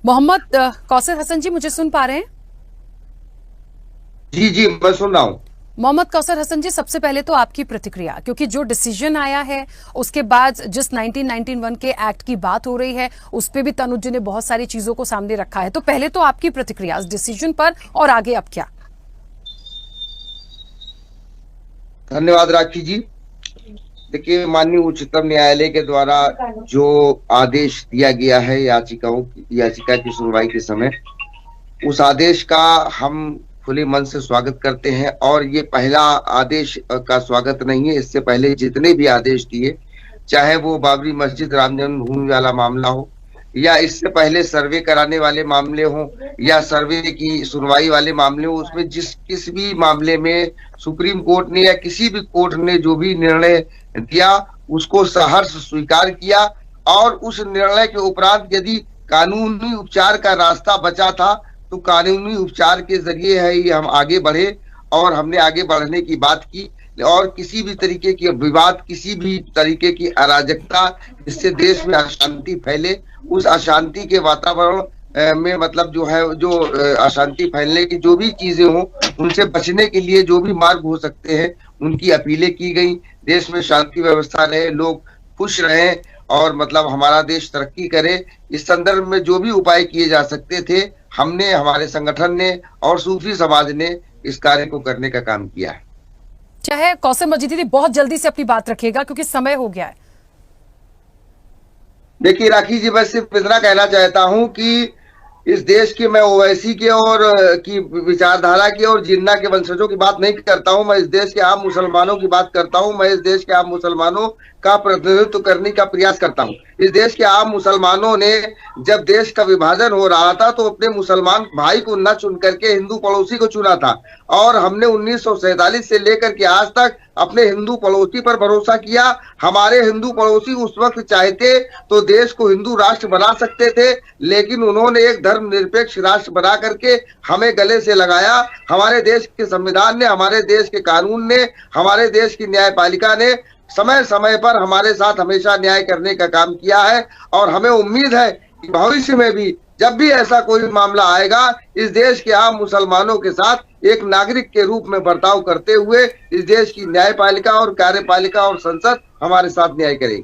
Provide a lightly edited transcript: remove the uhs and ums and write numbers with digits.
मोहम्मद कौसर हसन जी, मुझे सुन पा रहे हैं? जी जी, मैं सुन रहा हूँ। मोहम्मद कौसर हसन जी, सबसे पहले तो आपकी प्रतिक्रिया, क्योंकि जो डिसीजन आया है उसके बाद जिस 1991 के एक्ट की बात हो रही है उस पे भी तनुज जी ने बहुत सारी चीजों को सामने रखा है, तो पहले तो आपकी प्रतिक्रिया इस डिसीजन पर और आगे अब क्या? धन्यवाद राखी जी। देखिए, माननीय उच्चतम न्यायालय के द्वारा जो आदेश दिया गया है याचिका की सुनवाई के समय, उस आदेश का हम खुले मन से स्वागत करते हैं। और ये पहला आदेश का स्वागत नहीं है। इससे पहले जितने भी आदेश दिए, चाहे वो बाबरी मस्जिद राम जन्मभूमि वाला मामला हो, या इससे पहले सर्वे कराने वाले मामले हो, या सर्वे की सुनवाई वाले मामले हो, उसमें किस भी मामले में सुप्रीम कोर्ट ने या किसी भी कोर्ट ने जो भी निर्णय दिया उसको सहर्ष स्वीकार किया। और उस निर्णय के उपरांत यदि कानूनी उपचार का रास्ता बचा था तो कानूनी उपचार के जरिए है ये हम आगे बढ़े, और हमने आगे बढ़ने की बात की। और किसी भी तरीके की विवाद, किसी भी तरीके की अराजकता, जिससे देश में अशांति फैले, उस अशांति के वातावरण में मतलब जो है, जो अशांति फैलने की जो भी चीजें हों, उनसे बचने के लिए जो भी मार्ग हो सकते हैं उनकी अपीलें की गई। देश में शांति व्यवस्था रहे, लोग खुश रहे, और मतलब हमारा देश तरक्की करे, इस संदर्भ में जो भी उपाय किए जा सकते थे, हमने, हमारे संगठन ने और सूफी समाज ने इस कार्य को करने का काम किया है। चाहे कौसर मजीदी जी, बहुत जल्दी से अपनी बात रखिएगा क्योंकि समय हो गया है। देखिए राखी जी, मैं सिर्फ इतना कहना चाहता हूं कि इस देश के, मैं ओवैसी के और की विचारधारा की और जिन्ना के वंशजों की बात नहीं करता हूं। मैं इस देश के आम मुसलमानों की बात करता हूं। मैं इस देश के आम मुसलमानों का प्रतिनिधित्व करने का प्रयास करता हूं। इस देश के आम मुसलमानों ने जब देश का विभाजन हो रहा था तो अपने मुसलमान भाई को न चुन करके हिंदू पड़ोसी को चुना था। और हमने 1947 से लेकर के आज तक अपने हिंदू पड़ोसी पर भरोसा किया। हमारे हिंदू पड़ोसी उस वक्त चाहते तो देश को हिंदू राष्ट्र बना सकते थे, लेकिन उन्होंने एक धर्मनिरपेक्ष राष्ट्र बना करके हमें गले से लगाया। हमारे देश के संविधान ने, हमारे देश के कानून ने, हमारे देश की न्यायपालिका ने समय समय पर हमारे साथ हमेशा न्याय करने का काम किया है। और हमें उम्मीद है कि भविष्य में भी जब भी ऐसा कोई मामला आएगा, इस देश के आम मुसलमानों के साथ एक नागरिक के रूप में बर्ताव करते हुए इस देश की न्यायपालिका और कार्यपालिका और संसद हमारे साथ न्याय करेगी।